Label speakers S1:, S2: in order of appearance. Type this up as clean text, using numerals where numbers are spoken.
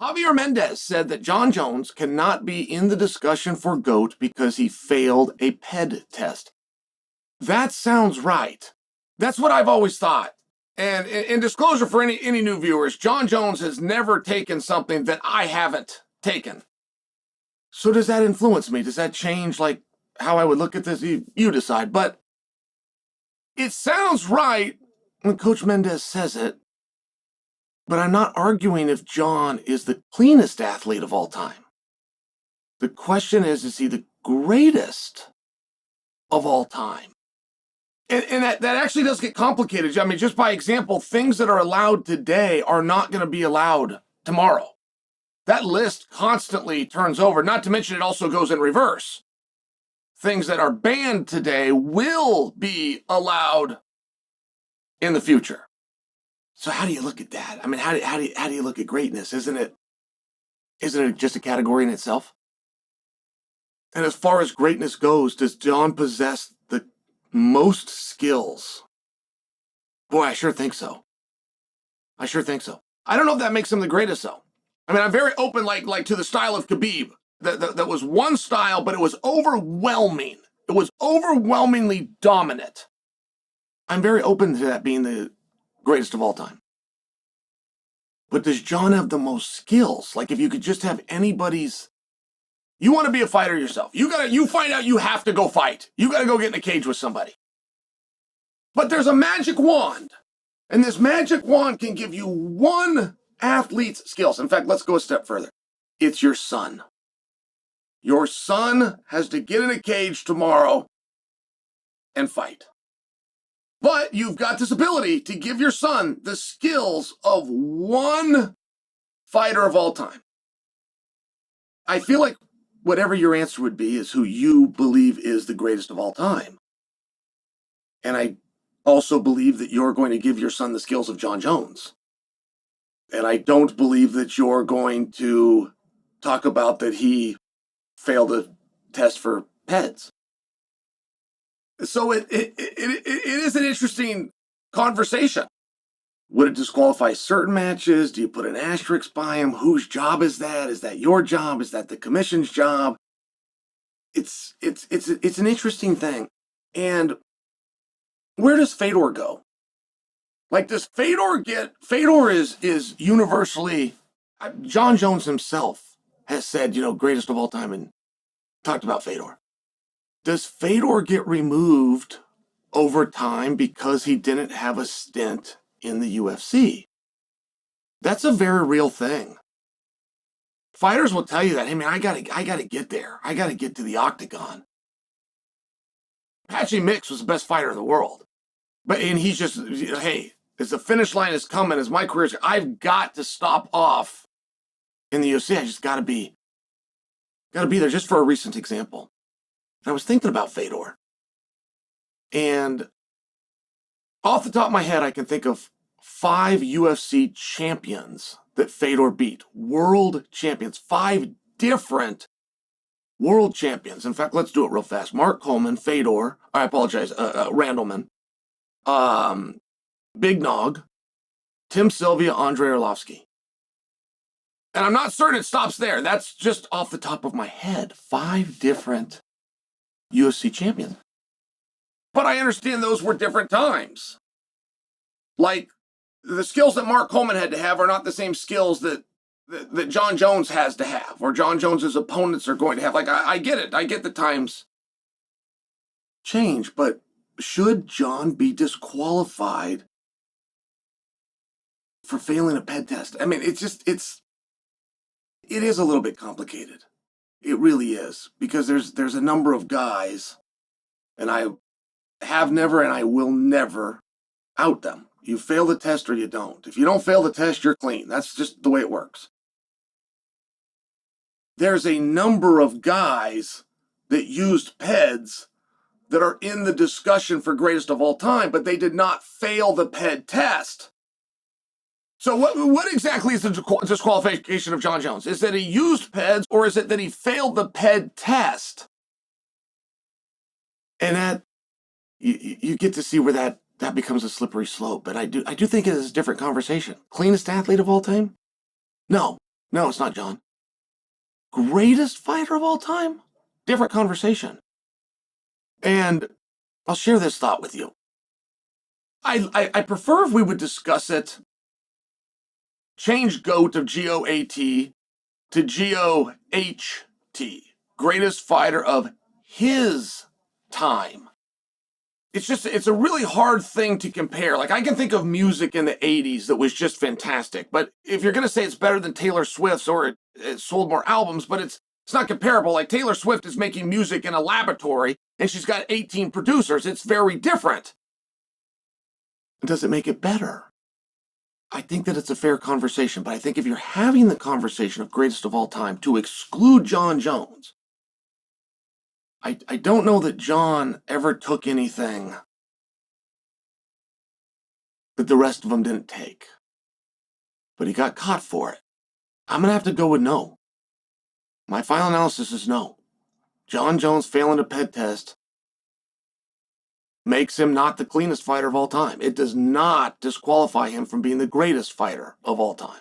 S1: Javier Mendez said that Jon Jones cannot be in the discussion for GOAT because he failed a PED test. That sounds right. That's what I've always thought. And in disclosure for any new viewers, Jon Jones has never taken something that I haven't taken. So does that influence me? Does that change like how I would look at this? You decide. But it sounds right when Coach Mendes says it. But I'm not arguing if Jon is the cleanest athlete of all time. The question is he the greatest of all time? And that actually does get complicated. I mean, just by example, things that are allowed today are not going to be allowed tomorrow. That list constantly turns over, not to mention it also goes in reverse. Things that are banned today will be allowed in the future. So how do you look at that? I mean, how do you look at greatness? Isn't it just a category in itself? And as far as greatness goes, does Jon possess the most skills? Boy, I sure think so. I don't know if that makes him the greatest, though. I mean, I'm very open, like to the style of Khabib. That was one style, but it was overwhelming. It was overwhelmingly dominant. I'm very open to that being the greatest of all time. But does Jon have the most skills? Like if you could just have anybody's, you want to be a fighter yourself. You find out you have to go fight. You got to go get in a cage with somebody. But there's a magic wand. And this magic wand can give you one athlete's skills. In fact, let's go a step further. It's your son. Your son has to get in a cage tomorrow and fight. But you've got this ability to give your son the skills of one fighter of all time. I feel like whatever your answer would be is who you believe is the greatest of all time. And I also believe that you're going to give your son the skills of Jon Jones. And I don't believe that you're going to talk about that he failed a test for PEDs. So it is an interesting conversation. Would it disqualify certain matches? Do you put an asterisk by him? Whose job is that? Is that your job? Is that the commission's job? It's an interesting thing. And where does Fedor go? Like, does Fedor is universally, Jon Jones himself has said, greatest of all time and talked about Fedor. Does Fedor get removed over time because he didn't have a stint in the UFC? That's a very real thing. Fighters will tell you that, hey man, I gotta get there. I gotta get to the octagon. Patchy Mix was the best fighter in the world. And he's just, hey, as the finish line is coming, as my career's, I've got to stop off in the UFC. I just gotta be there. Just for a recent example. I was thinking about Fedor. And off the top of my head, I can think of 5 UFC champions that Fedor beat. World champions. 5 different world champions. In fact, let's do it real fast. Mark Coleman, Fedor, Randleman, Big Nog, Tim Sylvia, Andrei Arlovsky. And I'm not certain it stops there. That's just off the top of my head. 5 different UFC champions. But I understand those were different times. Like, the skills that Mark Coleman had to have are not the same skills that Jon Jones has to have, or Jon Jones's opponents are going to have. Like, I get it. I get the times change, but should Jon be disqualified for failing a PED test? I mean, it is a little bit complicated. It really is, because there's a number of guys, and I have never and I will never out them. You fail the test or you don't. If you don't fail the test, you're clean. That's just the way it works. There's a number of guys that used PEDs that are in the discussion for greatest of all time, but they did not fail the PED test. So what exactly is the disqualification of Jon Jones? Is that he used PEDs, or is it that he failed the PED test? And that you get to see where that becomes a slippery slope. But I do think it is a different conversation. Cleanest athlete of all time? No. No, it's not Jon. Greatest fighter of all time? Different conversation. And I'll share this thought with you. I prefer if we would discuss it, change GOAT of GOAT to GOHT, greatest fighter of his time. It's a really hard thing to compare. Like, I can think of music in the 80s that was just fantastic, but if you're going to say it's better than Taylor Swift's or it sold more albums, but it's not comparable. Like, Taylor Swift is making music in a laboratory and she's got 18 producers. It's very different. Does it make it better? I think that it's a fair conversation, but I think if you're having the conversation of greatest of all time to exclude Jon Jones, I don't know that Jon ever took anything that the rest of them didn't take. But he got caught for it. I'm going to have to go with no. My final analysis is no. Jon Jones failing a PED test makes him not the cleanest fighter of all time. It does not disqualify him from being the greatest fighter of all time.